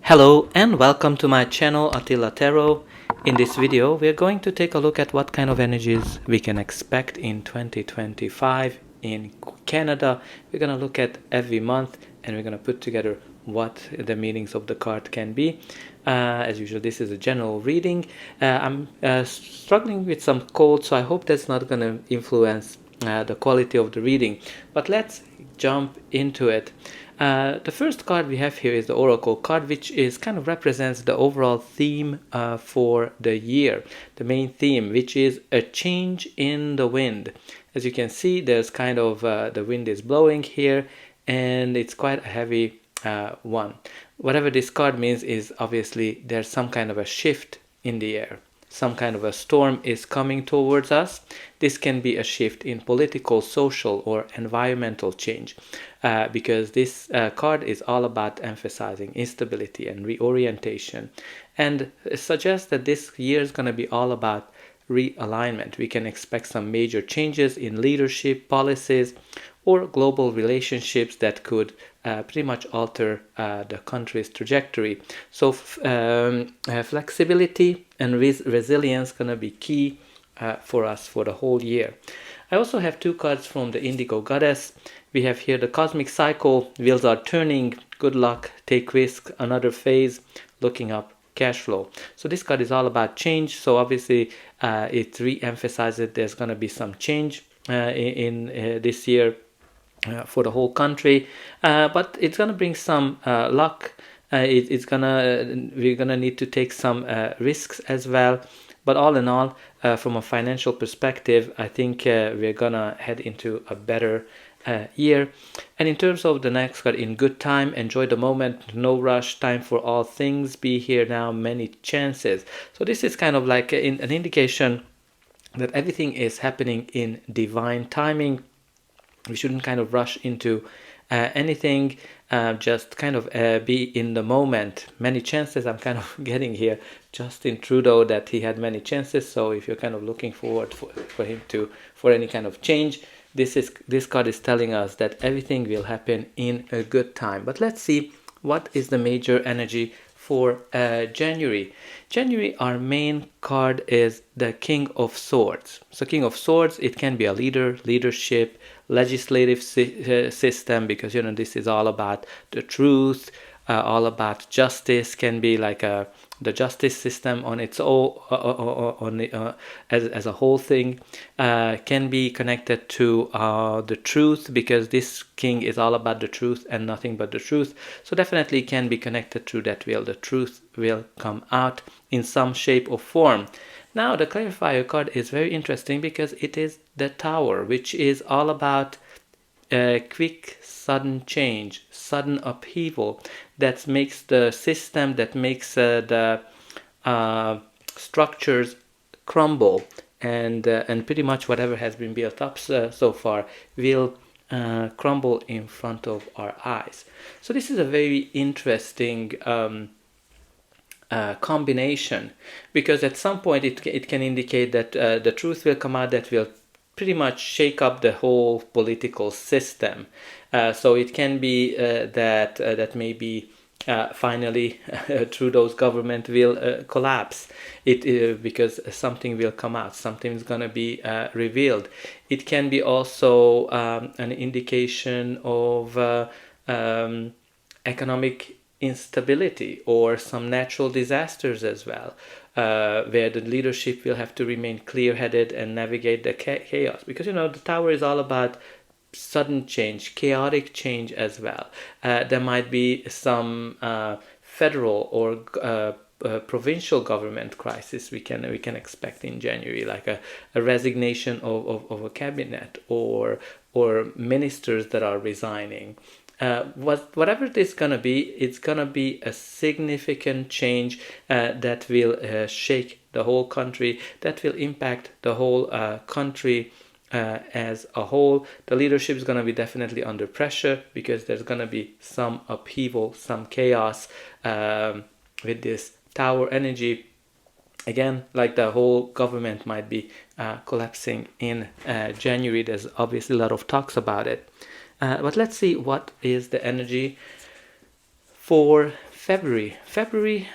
Hello and welcome to my channel Attila Tarot. In this video we're going to take a look at what kind of energies we can expect in 2025 in Canada. We're going to look at every month and we're going to put together what the meanings of the card can be. As usual, this is a general reading. I'm struggling with some cold, so I hope that's not going to influence the quality of the reading. But let's jump into it. The first card we have here is the Oracle card, which is kind of represents the overall theme for the year. The main theme, which is a change in the wind. As you can see, there's kind of the wind is blowing here, and it's quite a heavy one. Whatever this card means is obviously there's some kind of a shift in the air. Some kind of a storm is coming towards us. This can be a shift in political, social, or environmental change because this card is all about emphasizing instability and reorientation, and suggests that this year is going to be all about realignment. We can expect some major changes in leadership, policies, or global relationships that could pretty much alter the country's trajectory. So flexibility and resilience going to be key for us for the whole year. I also have two cards from the Indigo Goddess. We have here the Cosmic Cycle, wheels are turning, good luck, take risk, another phase, looking up, cash flow. So this card is all about change. So obviously it re-emphasizes there's going to be some change in this year for the whole country, but it's going to bring some luck. We're gonna need to take some risks as well. But all in all, from a financial perspective, I think we're gonna head into a better year. And in terms of the next card, in good time, enjoy the moment, no rush, time for all things, be here now, many chances. So this is kind of like an indication that everything is happening in divine timing. We shouldn't kind of rush into anything, just kind of be in the moment. Many chances, I'm kind of getting here Justin Trudeau, that he had many chances. So if you're kind of looking forward for him to for any kind of change, this card is telling us that everything will happen in a good time. But let's see what is the major energy for January. January, our main card is the King of Swords. So King of Swords, it can be a leadership, legislative system, because this is all about the truth, all about justice. Can be like the justice system on its own, as a whole thing. Can be connected to the truth, because this king is all about the truth and nothing but the truth. So definitely can be connected to that will. The truth will come out in some shape or form. Now the clarifier card is very interesting because it is the Tower, which is all about quick, sudden change, sudden upheaval that makes the system, that makes the structures crumble, and pretty much whatever has been built up so far will crumble in front of our eyes. So this is a very interesting combination, because at some point it can indicate that the truth will come out that will pretty much shake up the whole political system. So it can be that maybe finally Trudeau's government will collapse. Because something will come out, something is going to be revealed. It can be also an indication of economic instability or some natural disasters as well, where the leadership will have to remain clear-headed and navigate the chaos, because the Tower is all about sudden change, chaotic change as well. There might be some federal or provincial government crisis we can expect in January, like a resignation of a cabinet, or ministers that are resigning. Whatever it is going to be, it's going to be a significant change that will shake the whole country, that will impact the whole country as a whole. The leadership is going to be definitely under pressure, because there's going to be some upheaval, some chaos with this Tower energy. Again, like the whole government might be collapsing in January. There's obviously a lot of talks about it. But let's see what is the energy for February,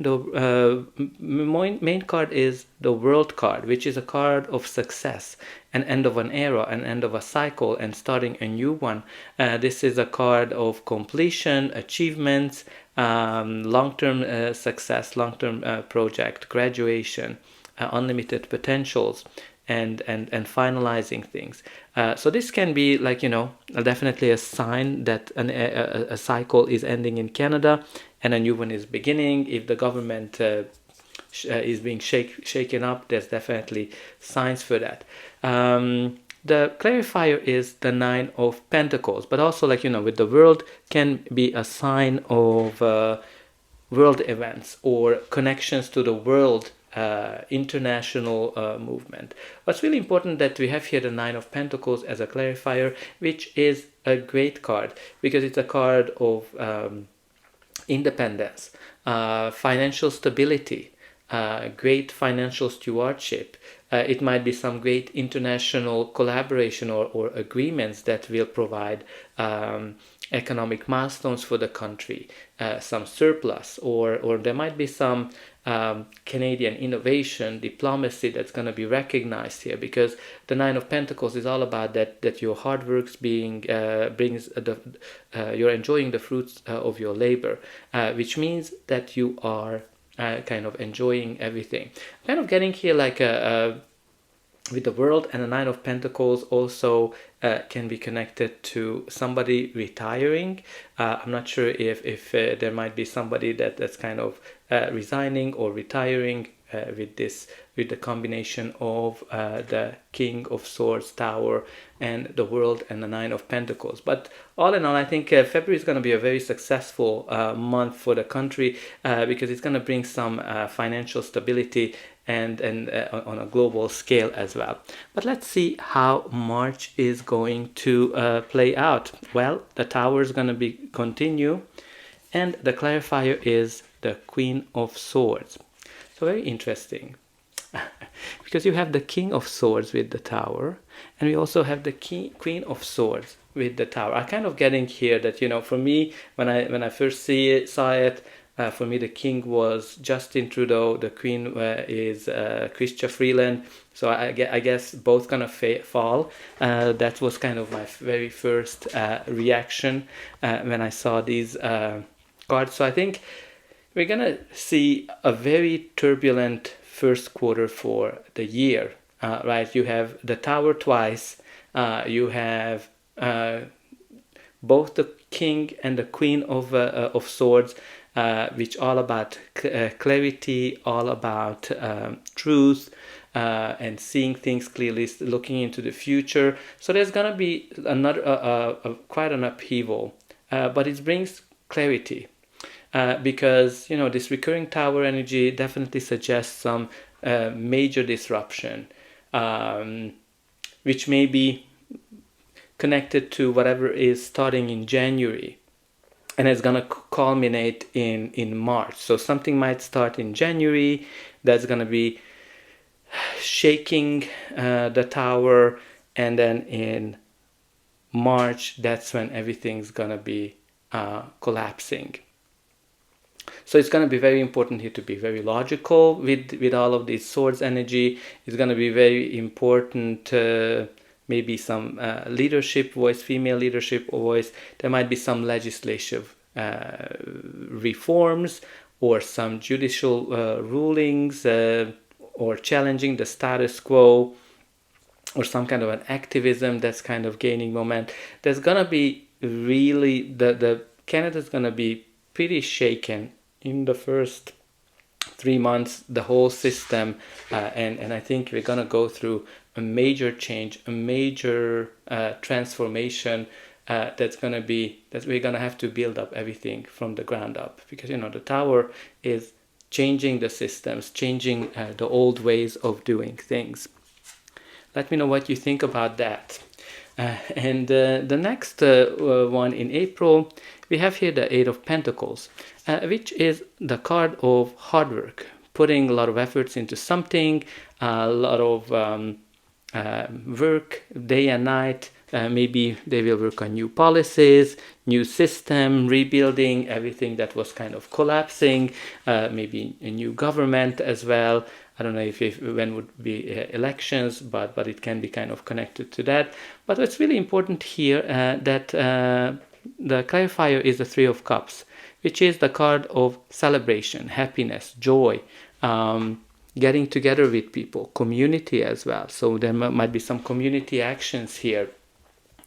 the main card is the World card, which is a card of success, an end of an era, an end of a cycle, and starting a new one. This is a card of completion, achievements, long-term success, long-term project, graduation, unlimited potentials, and finalizing things. So this can be like, definitely a sign that a cycle is ending in Canada and a new one is beginning. If the government is being shaken up, there's definitely signs for that. The clarifier is the Nine of Pentacles, but also with the World can be a sign of world events or connections to the world, international movement. What's really important that we have here the Nine of Pentacles as a clarifier, which is a great card because it's a card of independence, financial stability, great financial stewardship. It might be some great international collaboration or agreements that will provide economic milestones for the country, some surplus, or there might be some Canadian innovation, diplomacy that's going to be recognized here, because the Nine of Pentacles is all about that your hard work's being brings you're enjoying the fruits of your labor, which means that you are kind of enjoying everything. Kind of getting here like with the World, and the Nine of Pentacles also can be connected to somebody retiring. I'm not sure if there might be somebody that's kind of resigning or retiring with the combination of the King of Swords, Tower, and the World, and the Nine of Pentacles. But all in all, I think February is going to be a very successful month for the country because it's going to bring some financial stability and on a global scale as well. But let's see how March is going to play out. Well, the Tower is going to continue, and the clarifier is the Queen of Swords. So very interesting, because you have the King of Swords with the Tower, and we also have the Queen of Swords with the Tower. I'm kind of getting here that, for me, when I first saw it, for me the King was Justin Trudeau, the Queen is Chrystia Freeland. So I guess both gonna fall. That was kind of my very first reaction when I saw these cards. So I think we're gonna see a very turbulent first quarter for the year, right? You have the Tower twice. You have both the King and the Queen of Swords, which all about clarity, all about truth, and seeing things clearly, looking into the future. So there's gonna be another quite an upheaval, but it brings clarity. Because this recurring Tower energy definitely suggests some major disruption, which may be connected to whatever is starting in January, and it's gonna culminate in March. So something might start in January that's gonna be shaking the Tower, and then in March that's when everything's gonna be collapsing. So it's going to be very important here to be very logical with all of these swords energy. It's going to be very important, maybe some leadership voice, female leadership voice. There might be some legislative reforms or some judicial rulings or challenging the status quo, or some kind of an activism that's kind of gaining momentum. There's going to be really, the Canada's going to be pretty shaken in the first 3 months, the whole system, and I think we're gonna go through a major change, a major transformation that we're gonna have to build up everything from the ground up, because the Tower is changing the systems, changing the old ways of doing things. Let me know what you think about that. And the next one in April, we have here the Eight of Pentacles, which is the card of hard work, putting a lot of efforts into something, a lot of work day and night, Maybe they will work on new policies, new system, rebuilding everything that was kind of collapsing, maybe a new government as well. I don't know if when would be elections, but it can be kind of connected to that. But what's really important here that the clarifier is the Three of Cups, which is the card of celebration, happiness, joy, getting together with people, community as well. So there might be some community actions here,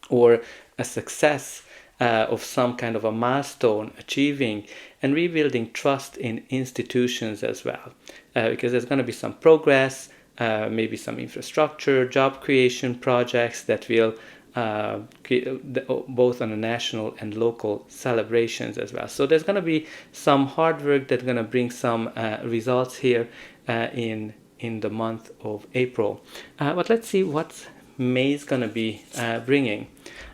or a success of some kind of a milestone achieving, and rebuilding trust in institutions as well, because there's going to be some progress, maybe some infrastructure, job creation projects that will both on a national and local celebrations as well. So there's going to be some hard work that's going to bring some results here in the month of April. But let's see what May is going to be bringing.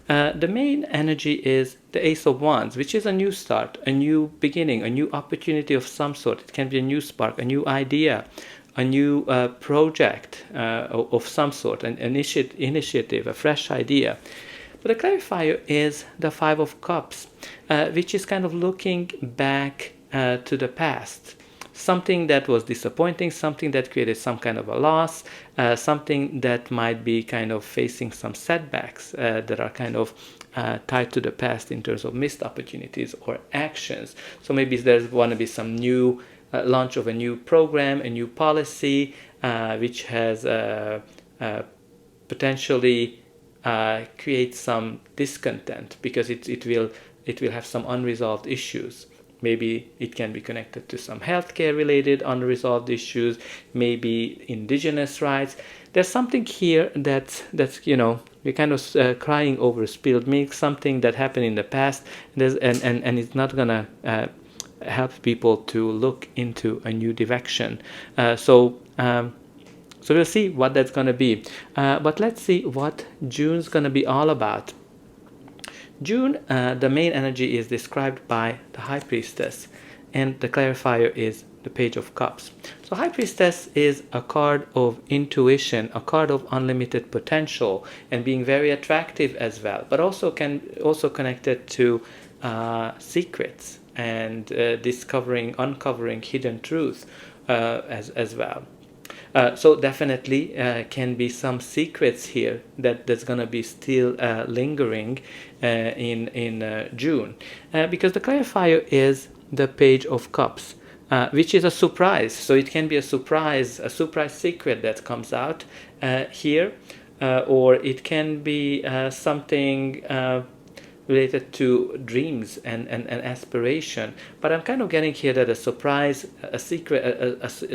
The main energy is the Ace of Wands, which is a new start, a new beginning, a new opportunity of some sort. It can be a new spark, a new idea, a new project of some sort, an initiative, a fresh idea. But the clarifier is the Five of Cups, which is kind of looking back to the past. Something that was disappointing, something that created some kind of a loss, something that might be kind of facing some setbacks that are kind of tied to the past in terms of missed opportunities or actions. So maybe there's going to be some new launch of a new program, a new policy, which has potentially create some discontent because it will have some unresolved issues. Maybe it can be connected to some healthcare related unresolved issues, maybe indigenous rights. There's something here that's you're kind of crying over spilled milk, something that happened in the past, and it's not gonna help people to look into a new direction. So we'll see what that's gonna be. But let's see what June's gonna be all about. June, the main energy is described by the High Priestess, and the clarifier is the Page of Cups. So High Priestess is a card of intuition, a card of unlimited potential, and being very attractive as well, but also connected to secrets and uncovering hidden truth as well. So definitely can be some secrets here that's going to be still lingering in June, because the clarifier is the Page of Cups, which is a surprise. So it can be a surprise secret that comes out here, or it can be something related to dreams and aspiration. But I'm kind of getting here that a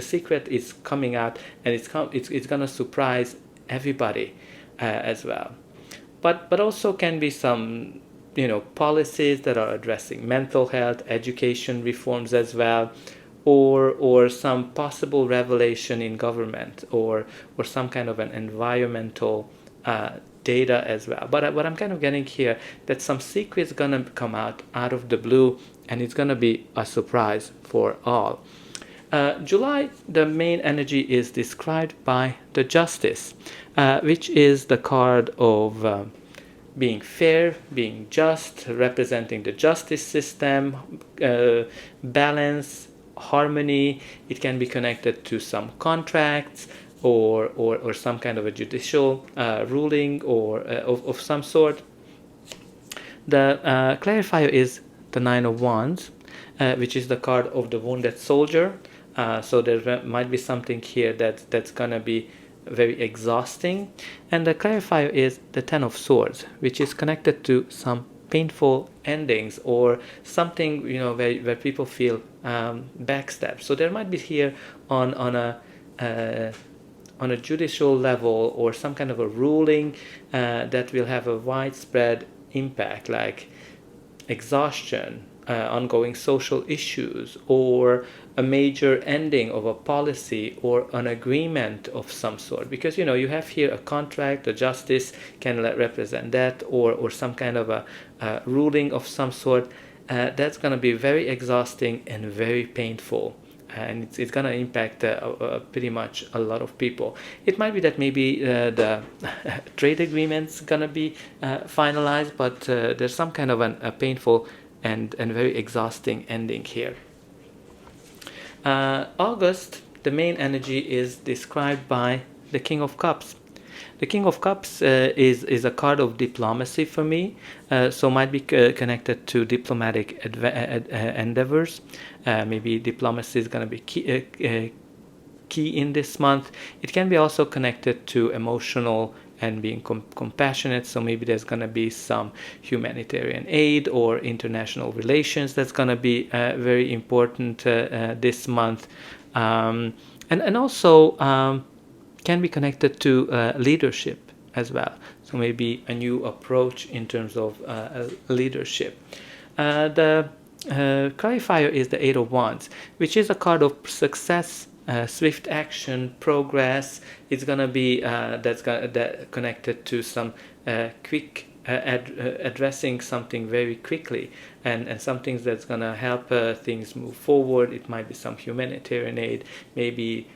secret is coming out, and it's gonna surprise everybody as well. But also can be some policies that are addressing mental health, education reforms as well, or some possible revelation in government, or some kind of an environmental data as well. But what I'm kind of getting here, that some secret's gonna come out of the blue, and it's gonna be a surprise for all. July, the main energy is described by the Justice, which is the card of being fair, being just, representing the justice system, balance, harmony. It can be connected to some contracts, or some kind of a judicial ruling, or of some sort. The clarifier is the Nine of Wands, which is the card of the wounded soldier. So there might be something here that's gonna be very exhausting. And the clarifier is the Ten of Swords, which is connected to some painful endings, or something where people feel backstabbed. So there might be here on a judicial level, or some kind of a ruling that will have a widespread impact, like exhaustion, ongoing social issues, or a major ending of a policy, or an agreement of some sort. Because you have here a contract, a justice can represent that, or some kind of a ruling of some sort that's going to be very exhausting and very painful and it's going to impact pretty much a lot of people. It might be that maybe the trade agreement's going to be finalized, but there's some kind of a painful and very exhausting ending here. August, the main energy is described by the King of Cups. The King of Cups is a card of diplomacy for me, so might be connected to diplomatic endeavors. Maybe diplomacy is going to be key in this month. It can be also connected to emotional and being compassionate, so maybe there's going to be some humanitarian aid or international relations that's going to be very important this month, and also can be connected to leadership as well. So maybe a new approach in terms of leadership. The clarifier is the Eight of Wands, which is a card of success, swift action, progress. It's gonna be that's connected to some quick addressing something very quickly, and some things that's gonna help things move forward. It might be some humanitarian aid, maybe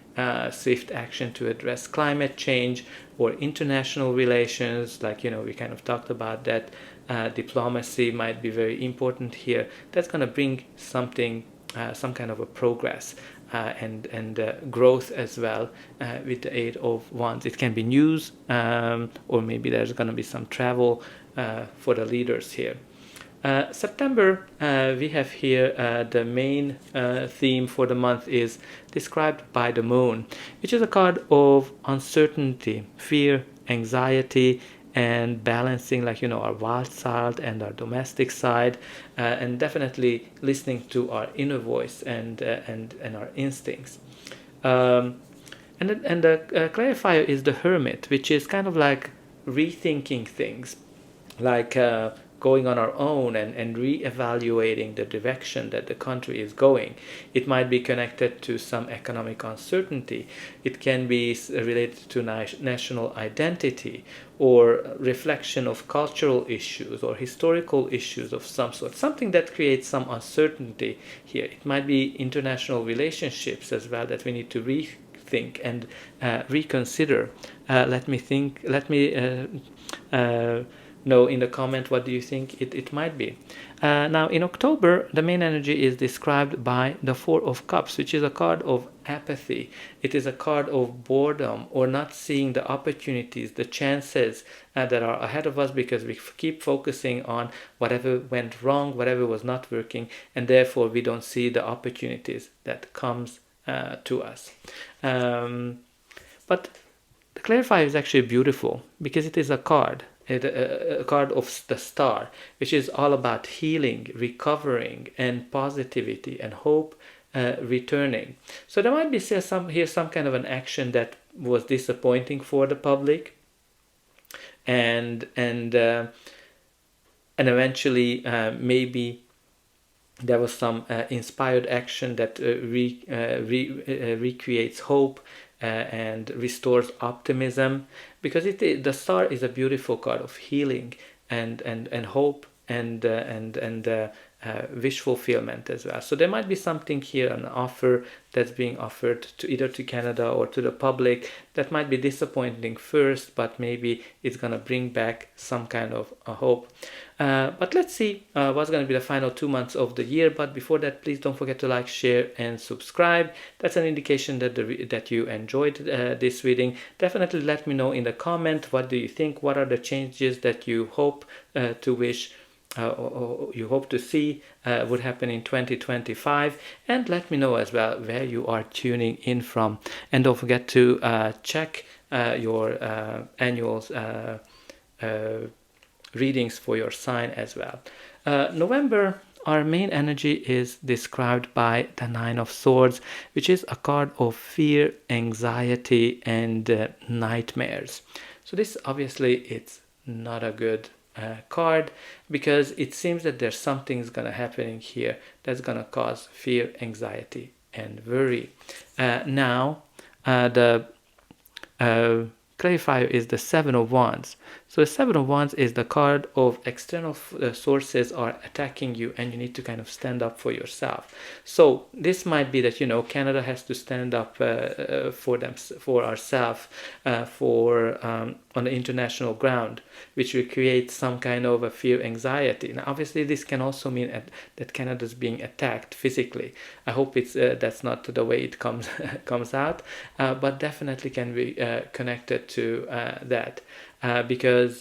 swift action to address climate change or international relations, like we kind of talked about that. Diplomacy might be very important here. That's going to bring something, some kind of a progress and growth as well with the Eight of Wands. It can be news, or maybe there's going to be some travel for the leaders here. September, we have here the main theme for the month is described by the Moon, which is a card of uncertainty, fear, anxiety, and balancing, like our wild side and our domestic side, and definitely listening to our inner voice and our instincts. And the clarifier is the Hermit, which is kind of like rethinking things, like going on our own and re-evaluating the direction that the country is going. It might be connected to some economic uncertainty. It can be related to national identity or reflection of cultural issues or historical issues of some sort, something that creates some uncertainty here. It might be international relationships as well that we need to rethink and reconsider. Let me know in the comment what do you think it might be. Now in October, the main energy is described by the Four of Cups, which is a card of apathy. It is a card of boredom or not seeing the opportunities, the chances that are ahead of us, because we keep focusing on whatever went wrong, whatever was not working, and therefore we don't see the opportunities that comes to us. But the clarifier is actually beautiful because it is a card. A card of the Star, which is all about healing, recovering, and positivity and hope returning. So there might be some kind of an action that was disappointing for the public, and eventually maybe there was some inspired action that recreates hope and restores optimism, because the Star is a beautiful card of healing and hope and wish fulfillment as well. So there might be something here, an offer that's being offered to either to Canada or to the public that might be disappointing first, but maybe it's gonna bring back some kind of hope. But let's see what's going to be the final 2 months of the year. But before that, please don't forget to like, share, and subscribe. That's an indication that you enjoyed this reading. Definitely let me know in the comment, what do you think? What are the changes that you hope or you hope to see would happen in 2025, and let me know as well where you are tuning in from. And don't forget to check your annual readings for your sign as well. November, our main energy is described by the Nine of Swords, which is a card of fear, anxiety, and nightmares. So this obviously it's not a good card, because it seems that there's something's gonna happen here that's gonna cause fear, anxiety, and worry. Now the clarifier is the Seven of Wands. So the Seven of Wands is the card of external sources are attacking you, and you need to kind of stand up for yourself. So this might be that, you know, Canada has to stand up for ourselves, on the international ground, which will create some kind of a fear, anxiety. Now, obviously, this can also mean that Canada is being attacked physically. I hope it's that's not the way it comes comes out, but definitely can be connected to that, because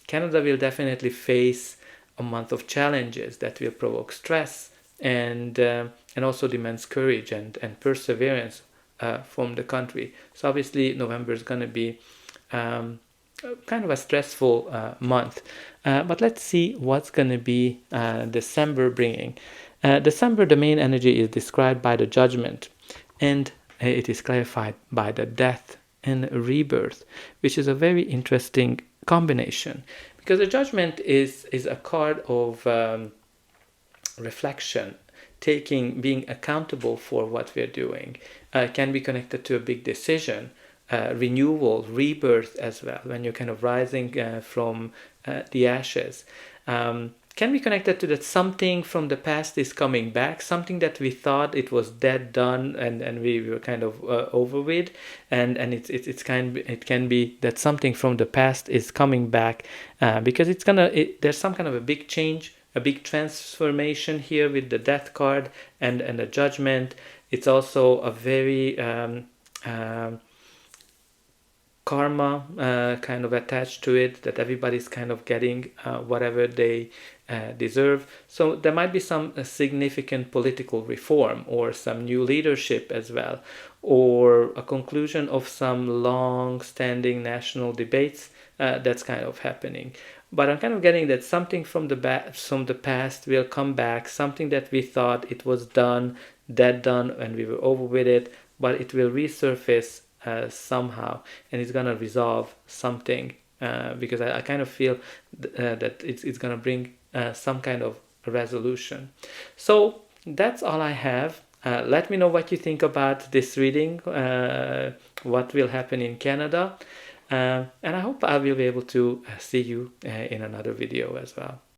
Canada will definitely face a month of challenges that will provoke stress and also demands courage and perseverance from the country. So obviously November is going to be kind of a stressful month, but let's see what's going to be December bringing. December, the main energy is described by the Judgment, and it is clarified by the Death and Rebirth, which is a very interesting combination, because the Judgment is a card of reflection, being accountable for what we're doing. Can be connected to a big decision, renewal, rebirth as well, when you're kind of rising from the ashes. Can be connected to that something from the past is coming back, something that we thought it was dead, done, and we were kind of over with, and it can be that something from the past is coming back, because there's some kind of a big change, a big transformation here with the Death card and the Judgment. It's also a very karma kind of attached to it, that everybody's kind of getting whatever they deserve. So there might be some significant political reform, or some new leadership as well, or a conclusion of some long-standing national debates that's kind of happening. But I'm kind of getting that something from the past will come back, something that we thought it was done, and we were over with it, but it will resurface somehow, and it's gonna resolve something, because I kind of feel that it's gonna bring some kind of resolution. So that's all I have. Let me know what you think about this reading, what will happen in Canada, and I hope I will be able to see you in another video as well.